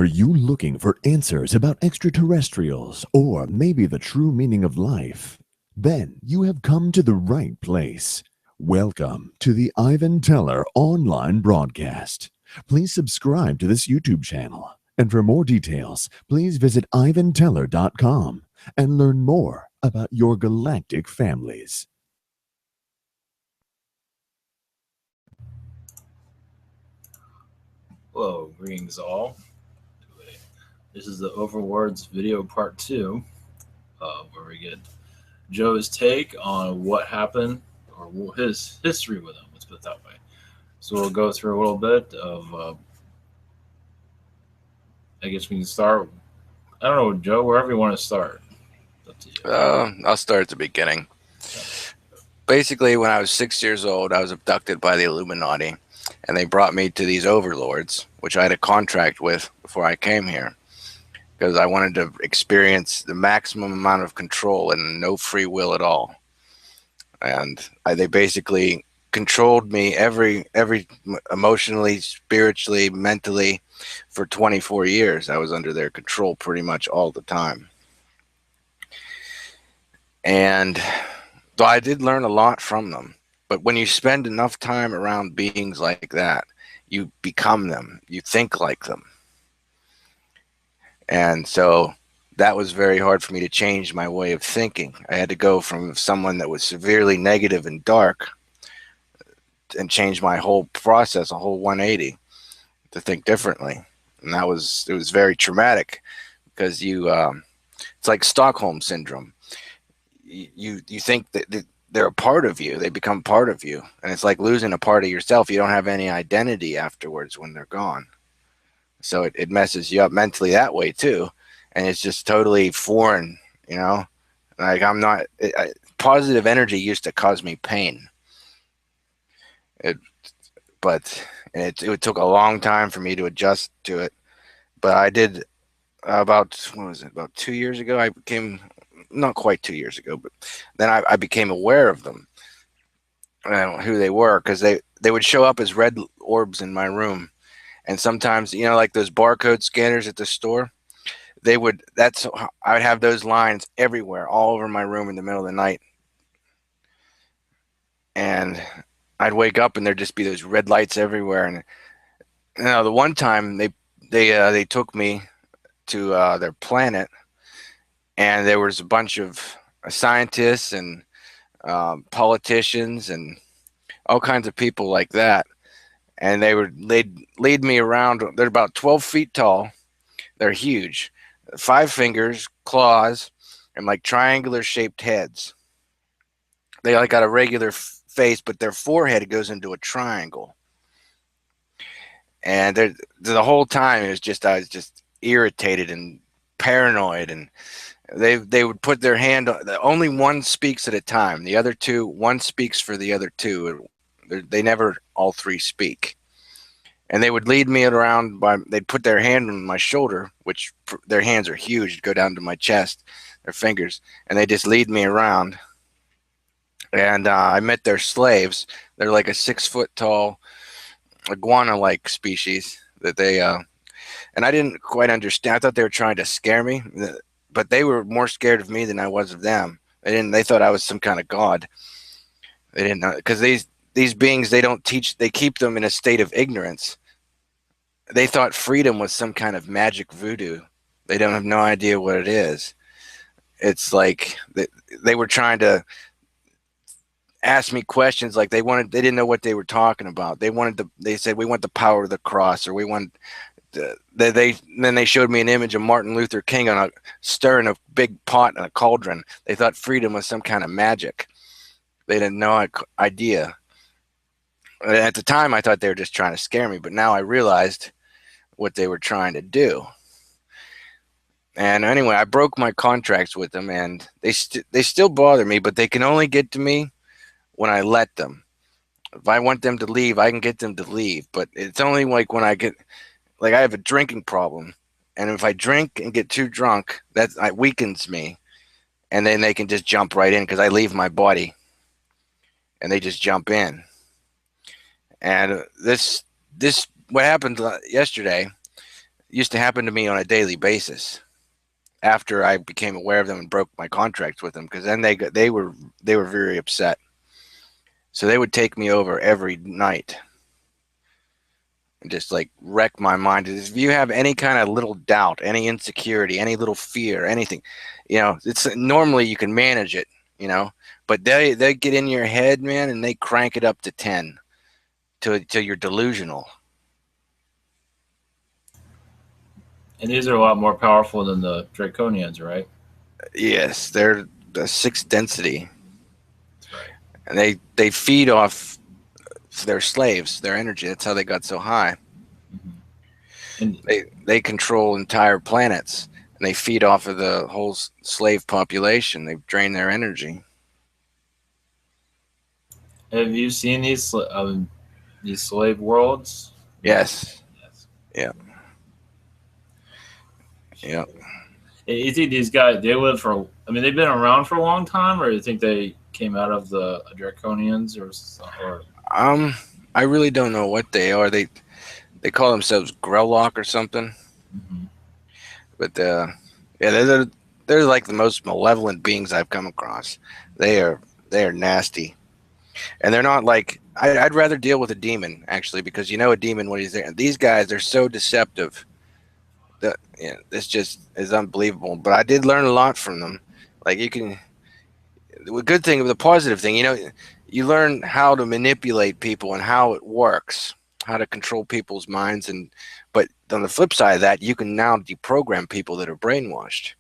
Are you looking for answers about extraterrestrials or maybe the true meaning of life? Then you have come to the right place. Welcome to the Ivan Teller online broadcast. Please subscribe to this YouTube channel. And for more details, please visit ivanteller.com and learn more about your galactic families. Hello, greetings all. This is the Overlords video part 2, where we get Joe's take on what happened, or his history with him, let's put it that way. So we'll go through a little bit of, I guess we can start, I don't know, Joe, wherever you want to start. It's up to you. I'll start at the beginning. Basically, when I was 6 years old, I was abducted by the Illuminati, and they brought me to these overlords, which I had a contract with before I came here, because I wanted to experience the maximum amount of control and no free will at all. And they basically controlled me every emotionally, spiritually, mentally for 24 years. I was under their control pretty much all the time. And though I did learn a lot from them, but when you spend enough time around beings like that, you become them, you think like them. And so that was very hard for me to change my way of thinking. I had to go from someone that was severely negative and dark and change my whole process, a whole 180, to think differently. And it was very traumatic, because it's like Stockholm syndrome. You think that they're a part of you, they become part of you, and it's like losing a part of yourself. You don't have any identity afterwards when they're gone. So it messes you up mentally that way too, and it's just totally foreign, you know. Like positive energy used to cause me pain. But it took a long time for me to adjust to it. But I did about 2 years ago. I became, not quite 2 years ago, but then I became aware of them, who they were, because they would show up as red orbs in my room. And sometimes, you know, like those barcode scanners at the store, I would have those lines everywhere, all over my room in the middle of the night. And I'd wake up and there'd just be those red lights everywhere. And you know, the one time they took me to their planet, and there was a bunch of scientists and politicians and all kinds of people like that. And they'd lead me around. They're about 12 feet tall. They're huge. 5 fingers, claws, and like triangular shaped heads. They like got a regular face, but their forehead goes into a triangle. And the whole time I was just irritated and paranoid. And they would put their hand on, only one speaks at a time. The other two, one speaks for the other two. They never all three speak. And they would lead me around they'd put their hand on my shoulder, which their hands are huge, go down to my chest, their fingers, and they just lead me around. And I met their slaves. They're like a 6 foot tall iguana-like species that and I didn't quite understand. I thought they were trying to scare me, but they were more scared of me than I was of them. They thought I was some kind of god. They didn't know, because these beings, they keep them in a state of ignorance. They thought freedom was some kind of magic voodoo. They don't have no idea what it is. It's like they were trying to ask me questions, like they didn't know what they were talking about. They said, we want the power of the cross, or we want then they showed me an image of Martin Luther King stirring a big pot in a cauldron. They thought freedom was some kind of magic. They didn't know idea. At the time, I thought they were just trying to scare me, but now I realized what they were trying to do. And anyway, I broke my contracts with them, and they still bother me, but they can only get to me when I let them. If I want them to leave, I can get them to leave, but it's only like when I have a drinking problem, and if I drink and get too drunk, that weakens me, and then they can just jump right in, because I leave my body, and they just jump in. And this what happened yesterday, used to happen to me on a daily basis after I became aware of them and broke my contracts with them, because then they were very upset. So they would take me over every night and just like wreck my mind. If you have any kind of little doubt, any insecurity, any little fear, anything, it's normally you can manage it, but they get in your head, man, and they crank it up to 10 till you're delusional. And these are a lot more powerful than the Draconians, right? Yes, they're the sixth density, That's right. and they feed off their slaves, their energy. That's how they got so high. Mhm. And They control entire planets, and they feed off of the whole slave population. They drain their energy. have you seen these slave worlds? Yes. Yes. Yeah. Yeah. You think these guys they live for? I mean, they've been around for a long time, or you think they came out of the Draconians, or Um, I really don't know what they are. They call themselves Grellock or something. Mhm. But yeah, they're like the most malevolent beings I've come across. They are they are nasty, and they're not like I'd rather deal with a demon actually, because a demon when he's there. These guys are so deceptive that this just is unbelievable. But I did learn a lot from them. Like the good thing, the positive thing, you learn how to manipulate people and how it works, how to control people's minds, but on the flip side of that, you can now deprogram people that are brainwashed.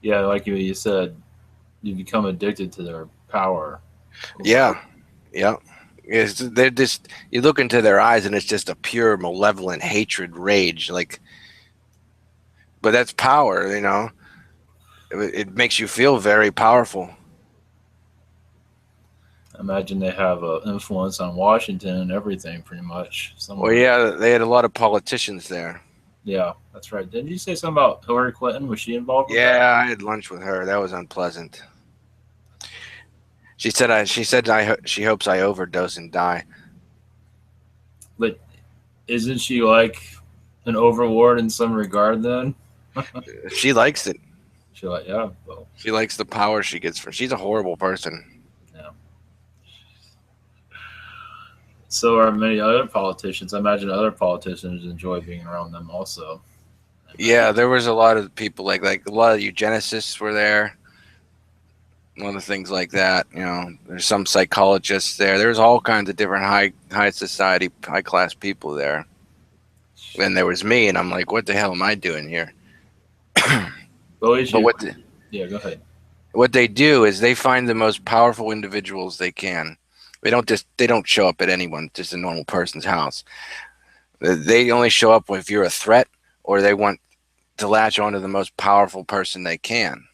yeah, like you said, you become addicted to their power over. Yeah, yeah. They're just you look into their eyes and it's just a pure malevolent hatred, rage. Like, but that's power, It makes you feel very powerful. Imagine they have an influence on Washington and everything, pretty much Well, somewhere. yeah, they had a lot of politicians there. Yeah, that's right. Didn't you say something about Hillary Clinton? Was she involved with that? Yeah, I had lunch with her. That was unpleasant. She hopes I overdose and die. But isn't she like an overlord in some regard? Then She likes it. she like, yeah, well, She likes the power she gets from. She's a horrible person. yeah. So are many other politicians. I imagine other politicians enjoy being around them also. I imagine. Yeah, there was a lot of people like a lot of eugenicists were there. A lot of things like that. There's some psychologists there. There's all kinds of different high society, high class people there. Then there was me, and I'm like, what the hell am I doing here? But at least But you, what yeah, go ahead. what they do is they find the most powerful individuals they can. They don't show up at anyone, just a normal person's house. They only show up if you're a threat, or they want to latch onto the most powerful person they can.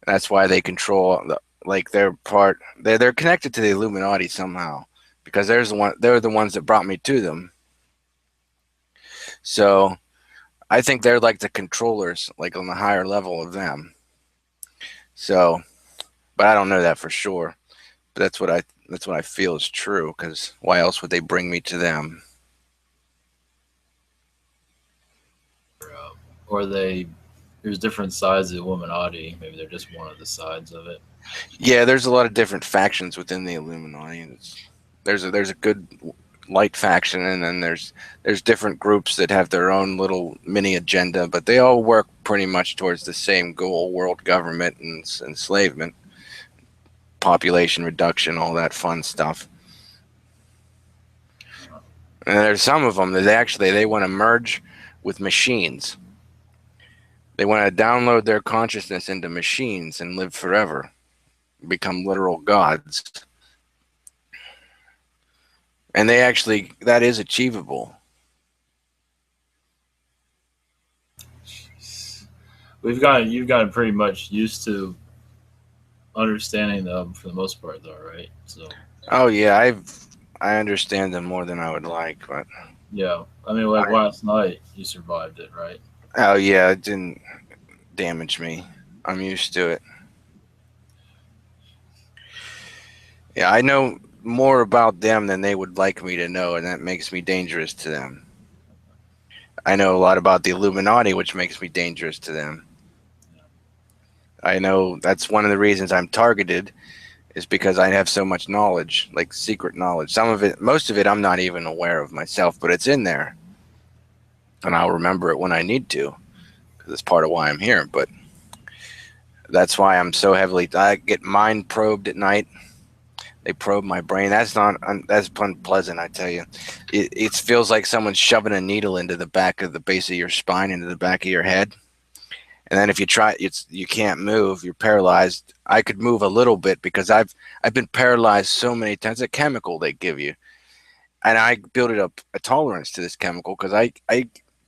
That's why they control like they're connected to the Illuminati somehow, because they're the ones that brought me to them. So I think they're like the controllers, like on the higher level of them. So, but I don't know that for sure. But that's what I feel is true, because why else would they bring me to them? Or they there's different sides of the Illuminati. Maybe they're just one of the sides of it. Yeah, there's a lot of different factions within the Illuminati. There's a good light faction, and then there's different groups that have their own little mini agenda, but they all work pretty much towards the same goal: world government and enslavement, population reduction, all that fun stuff. And there's some of them that they want to merge with machines. They want to download their consciousness into machines and live forever, become literal gods. And that is achievable. You've gotten pretty much used to understanding them for the most part, though, right? So Oh yeah, I understand them more than I would like, but yeah, I mean, like I last night, you survived it, right? oh yeah, it didn't damage me. I'm used to it. Yeah, I know more about them than they would like me to know, and that makes me dangerous to them. I know a lot about the Illuminati, which makes me dangerous to them. I know that's one of the reasons I'm targeted, is because I have so much knowledge, like secret knowledge. Some of it, most of it, I'm not even aware of myself, but it's in there, and I'll remember it when I need to, because it's part of why I'm here. But that's why I'm so heavily. I get mind probed at night. They probe my brain. That's not. That's unpleasant. I tell you, it feels like someone's shoving a needle into the back of the base of your spine, into the back of your head. And then if you try, you can't move. You're paralyzed. I could move a little bit because I've been paralyzed so many times. It's a chemical they give you, and I built up a tolerance to this chemical because I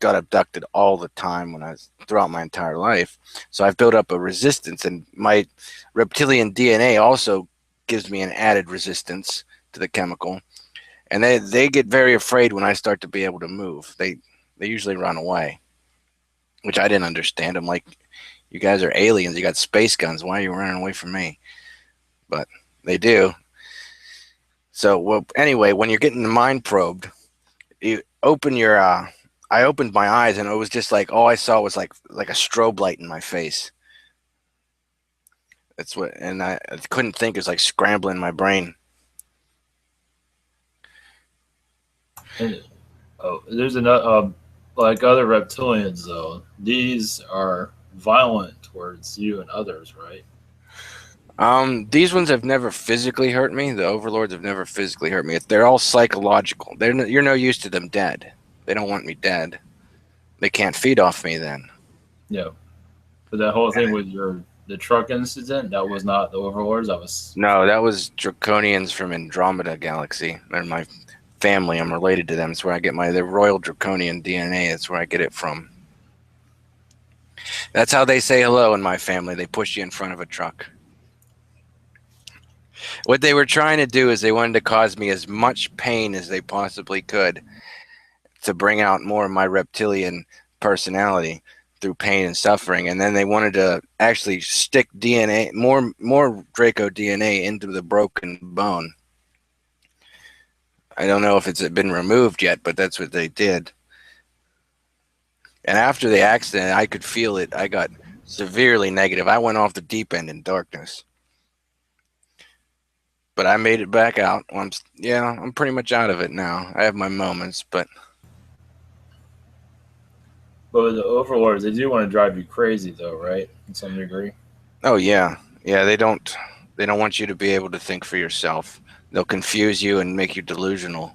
got abducted all the time when I was throughout my entire life. So I've built up a resistance, and my reptilian DNA also gives me an added resistance to the chemical. And they get very afraid when I start to be able to move. They usually run away, which I didn't understand. I'm like, you guys are aliens. You got space guns. Why are you running away from me? But they do. So, well, anyway, when you're getting the mind probed, you open your. I opened my eyes and it was just like all I saw was like a strobe light in my face. That's what, and I couldn't think. It was like scrambling my brain. And there's another like other reptilians though. These are violent towards you and others, right? These ones have never physically hurt me. The overlords have never physically hurt me. They're all psychological. You're no use to them dead. They don't want me dead. They can't feed off me then. Yeah. But that whole thing with the truck incident, that was not the Overlords. That was No, that was Draconians from Andromeda Galaxy. They're my family. I'm related to them. It's where I get their royal draconian DNA. That's where I get it from. That's how they say hello in my family. They push you in front of a truck. What they were trying to do is they wanted to cause me as much pain as they possibly could to bring out more of my reptilian personality through pain and suffering. And then they wanted to actually stick DNA, more Draco DNA into the broken bone. I don't know if it's been removed yet, but that's what they did. And after the accident, I could feel it. I got severely negative. I went off the deep end in darkness. But I made it back out. I'm pretty much out of it now. I have my moments, but but the Overlords, they do want to drive you crazy though, right? In some degree. oh yeah, yeah. They don't want you to be able to think for yourself. They'll confuse you and make you delusional.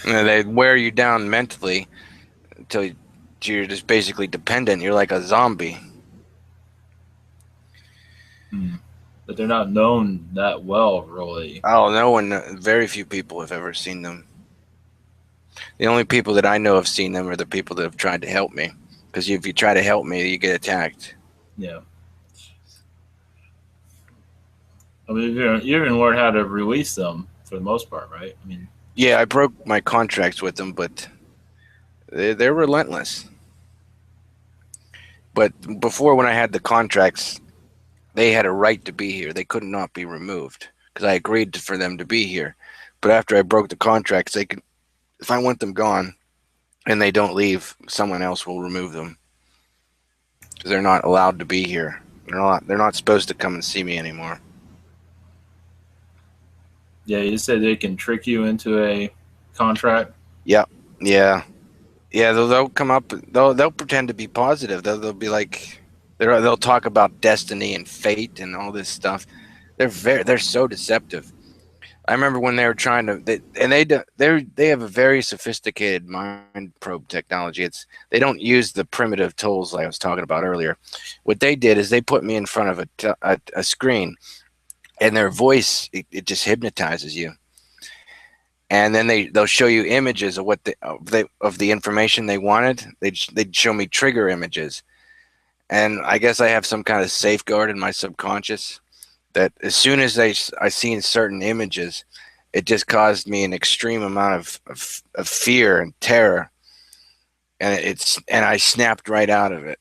And they wear you down mentally until you're just basically dependent. You're like a zombie. Hmm. But they're not known that well, really. Oh, no one, very few people have ever seen them. The only people that I know have seen them are the people that have tried to help me. Because if you try to help me, you get attacked. Yeah. I mean, you even learn how to release them for the most part, right? I mean, Yeah, I broke my contracts with them, but they're relentless. But before, when I had the contracts, they had a right to be here. They could not be removed because I agreed for them to be here. But after I broke the contracts, they could, if I want them gone and they don't leave, someone else will remove them because they're not allowed to be here. They're not supposed to come and see me anymore. yeah, you said they can trick you into a contract. Yep. Yeah. Yeah. They'll come up. They'll pretend to be positive. They'll be like, they'll talk about destiny and fate and all this stuff. They're so deceptive. I remember when they were trying to, they have a very sophisticated mind probe technology. They don't use the primitive tools like I was talking about earlier. What they did is they put me in front of a screen, and their voice it just hypnotizes you. And then they'll show you images of of the information they wanted. They'd show me trigger images, and I guess I have some kind of safeguard in my subconscious that as soon as I seen certain images, it just caused me an extreme amount of fear and terror, and I snapped right out of it.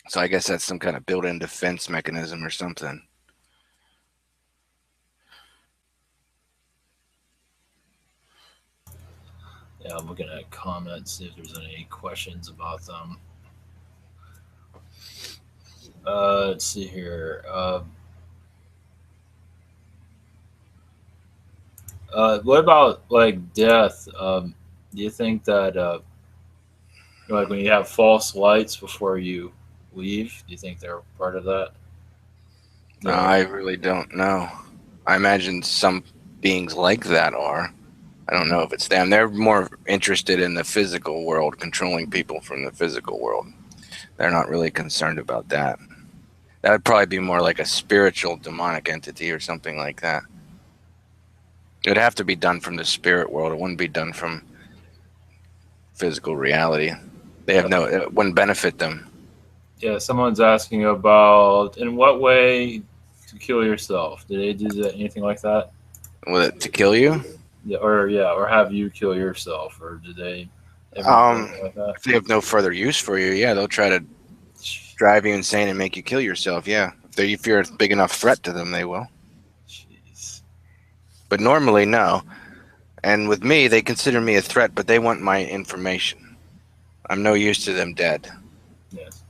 So I guess that's some kind of built-in defense mechanism or something. Yeah, I'm looking at comments, see if there's any questions about them. Let's see here. What about like death? Do you think that like when you have false lights before you leave, do you think they're part of that? I The really don't know. I imagine some beings like that are. I don't know if it's them. They're more interested in the physical world, controlling people from the physical world. They're not really concerned about that. That would probably be more like a spiritual demonic entity or something like that. It would have to be done from the spirit world. It wouldn't be done from physical reality. They have no. It wouldn't benefit them. yeah, someone's asking about in what way to kill yourself. Did they do anything like that? To kill you? Yeah, or have you kill yourself, or did they ever do Um, anything like that? if they have no further use for you, yeah, they'll try to drive you insane and make you kill yourself. Yeah, if you're a big enough threat to them, they will. Jeez. But normally, no. And with me, they consider me a threat, but they want my information. I'm no use to them dead. Yes.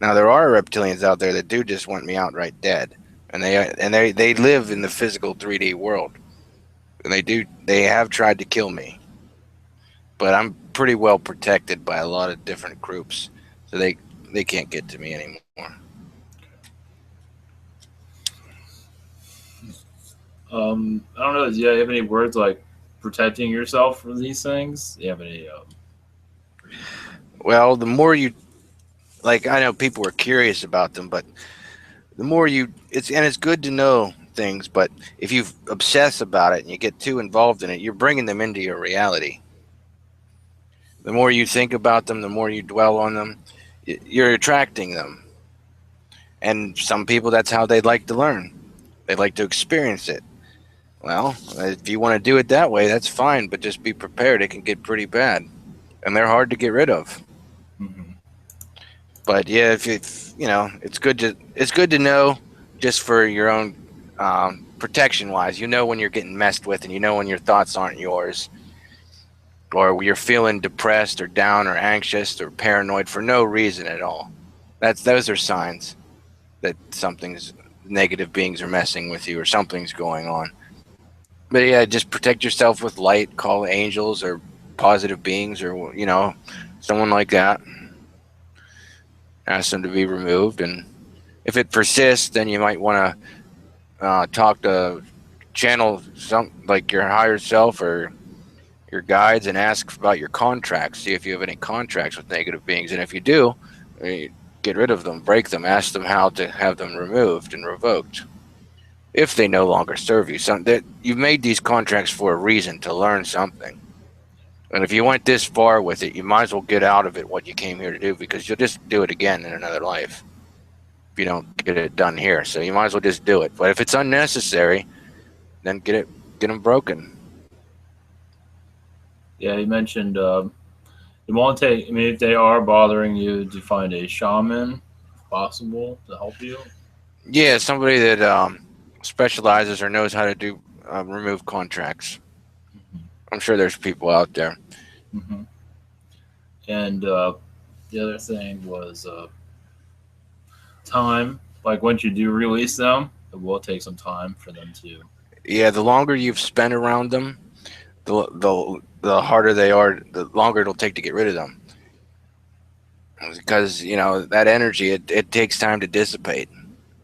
Now there are reptilians out there that do just want me outright dead, and they live in the physical 3D world, and they have tried to kill me, but I'm pretty well protected by a lot of different groups, so they can't get to me anymore. I don't know. Do you have any words like protecting yourself from these things? Do you have any? Well, the more you like, I know people are curious about them, but the more it's good to know things, but if you obsess about it and you get too involved in it, you're bringing them into your reality. The more you think about them, the more you dwell on them, you're attracting them. And some people, that's how they'd like to learn. They'd like to experience it. Well, if you want to do it that way, that's fine, but just be prepared. It can get pretty bad, and they're hard to get rid of. Mhm. But yeah, if you know, it's good to know, just for your own protection wise. You know when you're getting messed with, and you know when your thoughts aren't yours, or you're feeling depressed or down or anxious or paranoid for no reason at all. Those are signs that something's negative beings are messing with you or something's going on. But yeah, just protect yourself with light, call angels or positive beings or someone like that. Ask them to be removed, and if it persists, then you might want to talk to channel some like your higher self or your guides and ask about your contracts. See if you have any contracts with negative beings, and if you do, get rid of them, break them, ask them how to have them removed and revoked if they no longer serve you. That you've made these contracts for a reason, to learn something. And if you went this far with it, you might as well get out of it what you came here to do, because you'll just do it again in another life if you don't get it done here. So you might as well just do it. But if it's unnecessary, then get them broken. Yeah, you mentioned it won't take. I mean, if they are bothering you, to find a shaman, if possible, to help you. Yeah, somebody that specializes or knows how to do remove contracts. Hmm. I'm sure there's people out there. Hmm. And the other thing was time. Like once you do release them, it will take some time for them to. Yeah, the longer you've spent around them, the harder they are. The longer it'll take to get rid of them, because that energy, it takes time to dissipate,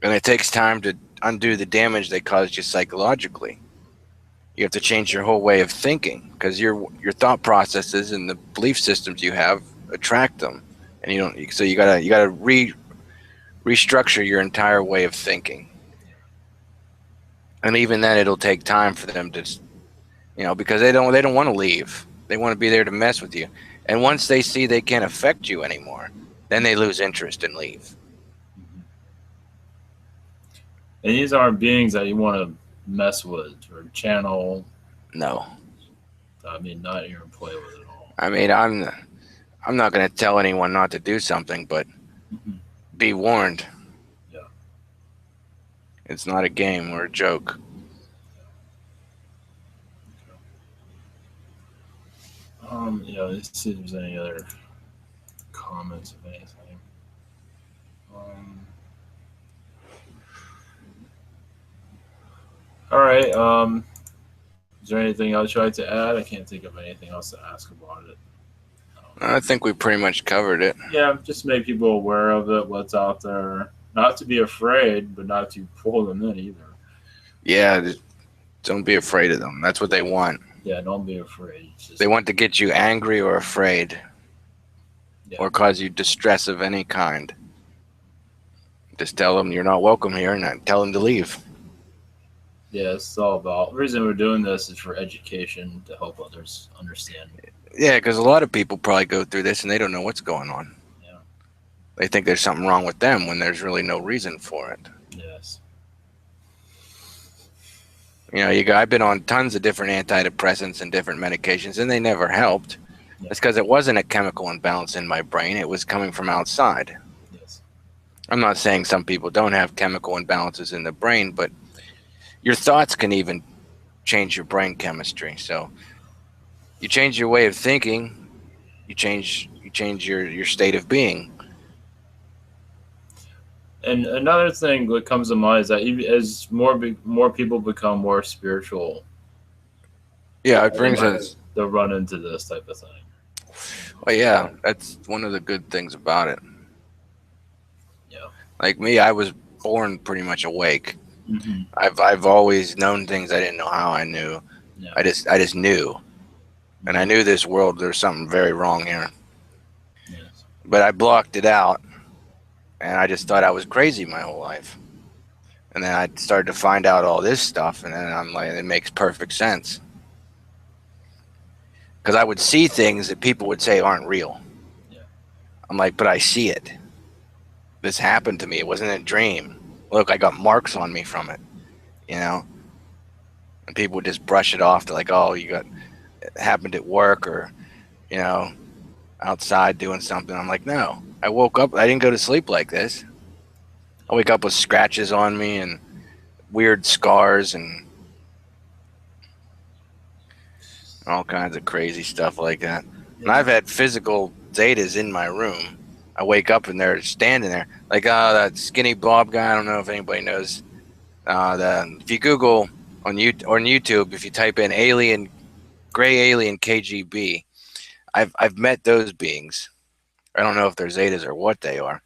and it takes time to undo the damage they caused you psychologically. You have to change your whole way of thinking, because your thought processes and the belief systems you have attract them, and you don't. So you gotta restructure your entire way of thinking, and even then, it'll take time for them to, because they don't want to leave. They want to be there to mess with you, and once they see they can't affect you anymore, then they lose interest and leave. Mhm. And these aren't beings that you want to mess with or channel. No, I mean, not even play with at all. I mean I'm not going to tell anyone not to do something, but Mhm. Be warned. Yeah. It's not a game or a joke. Yeah, let's see if there's any other comments of anything. All right. Is there anything else you'd like to add? I can't think of anything else to ask about it. I think we pretty much covered it. Yeah, just make people aware of it, what's out there. Not to be afraid, but not to pull them in either. Yeah, don't be afraid of them. That's what they want. Yeah, don't be afraid. Just, They want to get you angry or afraid, yeah. or cause you distress of any kind. Just tell them you're not welcome here, and tell them to leave. Yeah, it's all about. The reason we're doing this is for education to help others understand. Yeah, because a lot of people probably go through this and they don't know what's going on. Yeah. They think there's something wrong with them when there's really no reason for it. Yes. I've been on tons of different antidepressants and different medications, and they never helped. Yeah. It's because it wasn't a chemical imbalance in my brain. It was coming from outside. Yes. I'm not saying some people don't have chemical imbalances in the brain, but your thoughts can even change your brain chemistry. So you change your way of thinking, you change your state of being. And another thing that comes to mind is that as more people become more spiritual, Yeah, it brings us. they'll run into this type of thing. Well, yeah, that's one of the good things about it. Yeah. Like me, I was born pretty much awake. Mm-hmm. I've always known things I didn't know how I knew. Yeah. I just knew, and I knew this world there's something very wrong here. Yes. But I blocked it out, and I just thought I was crazy my whole life. And then I started to find out all this stuff, and then I'm like, it makes perfect sense. Because I would see things that people would say aren't real. Yeah. I'm like, but I see it. This happened to me. It wasn't a dream. Look, I got marks on me from it, And people would just brush it off to like, oh, it happened at work or, outside doing something. I'm like, no, I woke up. I didn't go to sleep like this. I wake up with scratches on me and weird scars and all kinds of crazy stuff like that. And I've had physical zetas in my room. I wake up and they're standing there like, that skinny Bob guy. I don't know if anybody knows. If you Google on YouTube, if you type in gray alien KGB, I've met those beings. I don't know if they're zetas or what they are,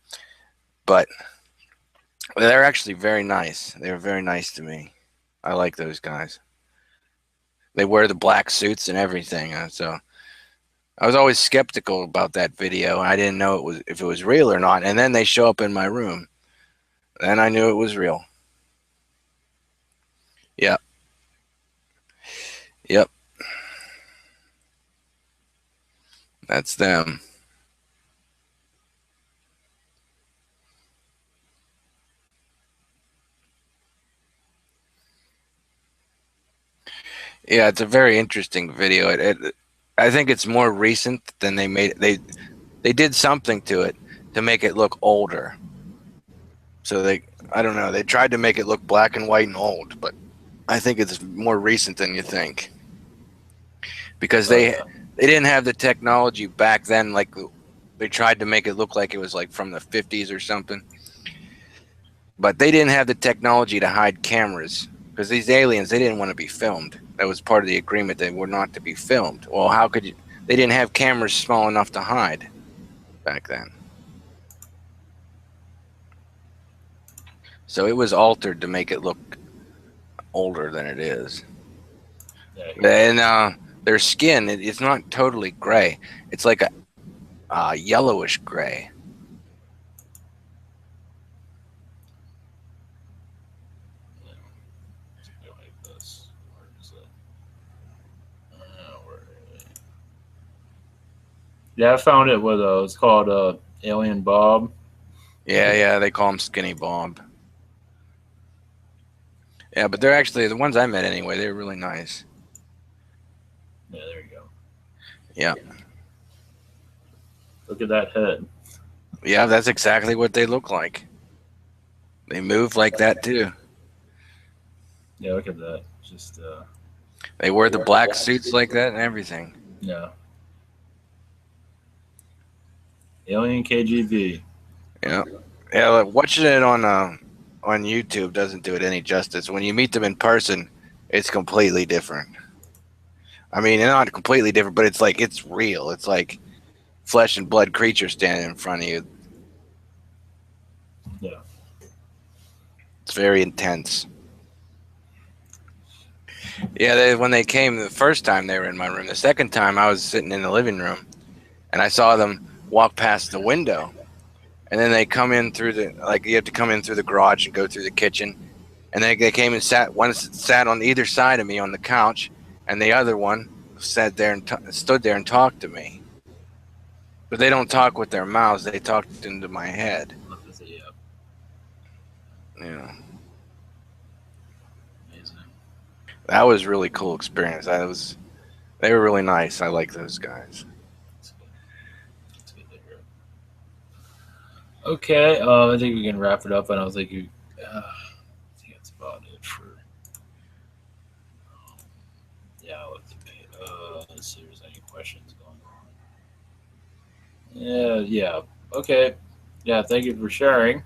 but they're actually very nice. They're very nice to me. I like those guys. They wear the black suits and everything. So I was always skeptical about that video. I didn't know if it was real or not. And then they show up in my room. Then I knew it was real. Yep. Yep. That's them. Yeah, it's a very interesting video. I think it's more recent than they made. They did something to it to make it look older. So I don't know. They tried to make it look black and white and old, but I think it's more recent than you think. Because they didn't have the technology back then. Like they tried to make it look like it was like from the 50s or something. But they didn't have the technology to hide cameras. Because these aliens, they didn't want to be filmed. That was part of the agreement. They were not to be filmed. Well, how could you? They didn't have cameras small enough to hide back then. So it was altered to make it look older than it is. And their skin, it's not totally gray. It's like a yellowish gray. Yeah, I found it with it's called Alien Bob. Yeah, they call him Skinny Bob. Yeah, but they're actually the ones I met anyway. They're really nice. Yeah, there you go. Yeah. Look at that head. Yeah, that's exactly what they look like. They move like that too. Yeah, look at that. Just They wear the black suits like that and everything. yeah, Alien KGB. Yeah, yeah. Like, watching it on YouTube doesn't do it any justice. When you meet them in person, it's completely different. I mean, not completely different, but it's like it's real. It's like flesh and blood creature standing in front of you. Yeah, It's very intense. Yeah, when they came the first time, they were in my room. The second time, I was sitting in the living room, and I saw them walk past the window, and then they come in through the you have to come in through the garage and go through the kitchen, and they came and sat. One sat on either side of me on the couch, and the other one sat there and stood there and talked to me. But they don't talk with their mouths; they talked into my head. yeah, Yeah, amazing. that was a really cool experience. They were really nice. I like those guys. That's good. That's good to hear. Okay, I think we can wrap it up. I don't think you. I think that's about it for. Um, yeah, let's see if there's any questions going on. Yeah. Okay. Yeah, thank you for sharing.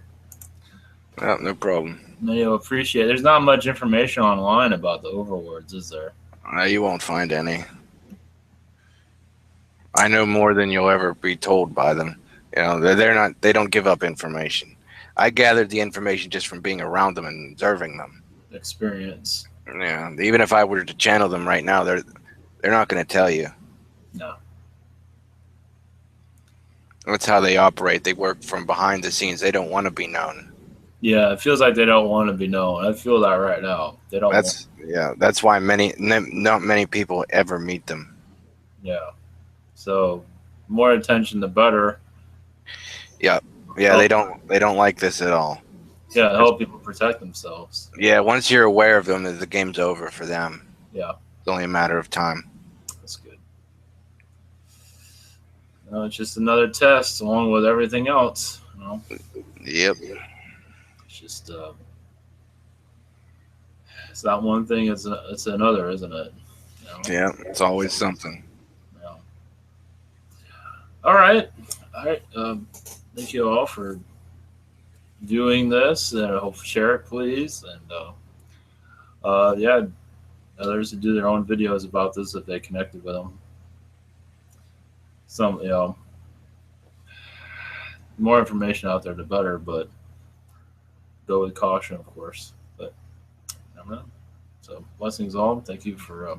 Oh, no problem. I appreciate it. There's not much information online about the Overlords, is there? You won't find any. I know more than you'll ever be told by them. You know, they're not. They don't give up information. I gathered the information just from being around them and observing them. Experience. Yeah, even if I were to channel them right now, they're not going to tell you. No. That's how they operate. They work from behind the scenes. They don't want to be known. Yeah, it feels like they don't want to be known. I feel that right now. They don't want. That's why not many people ever meet them. Yeah. So, more attention, the better. Yeah, yeah. They don't like this at all. Yeah, help people protect themselves. Yeah, once you're aware of them, the game's over for them. Yeah, It's only a matter of time. that's good. It's just another test along with everything else. Yep. It's just it's not one thing; it's another, isn't it? Yeah, it's always something. Yeah. All right, all right. Thank you all for viewing this, and I hope share it, please. And yeah, others who do their own videos about this if they connected with them. Some, more information out there, the better, but go with caution, of course. But I don't know. So blessings all. Thank you for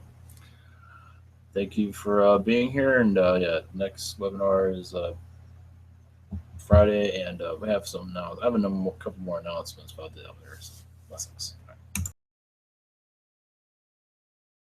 being here. And yeah, next webinar is Friday, and we have some now. I have couple more announcements about the others. Blessings.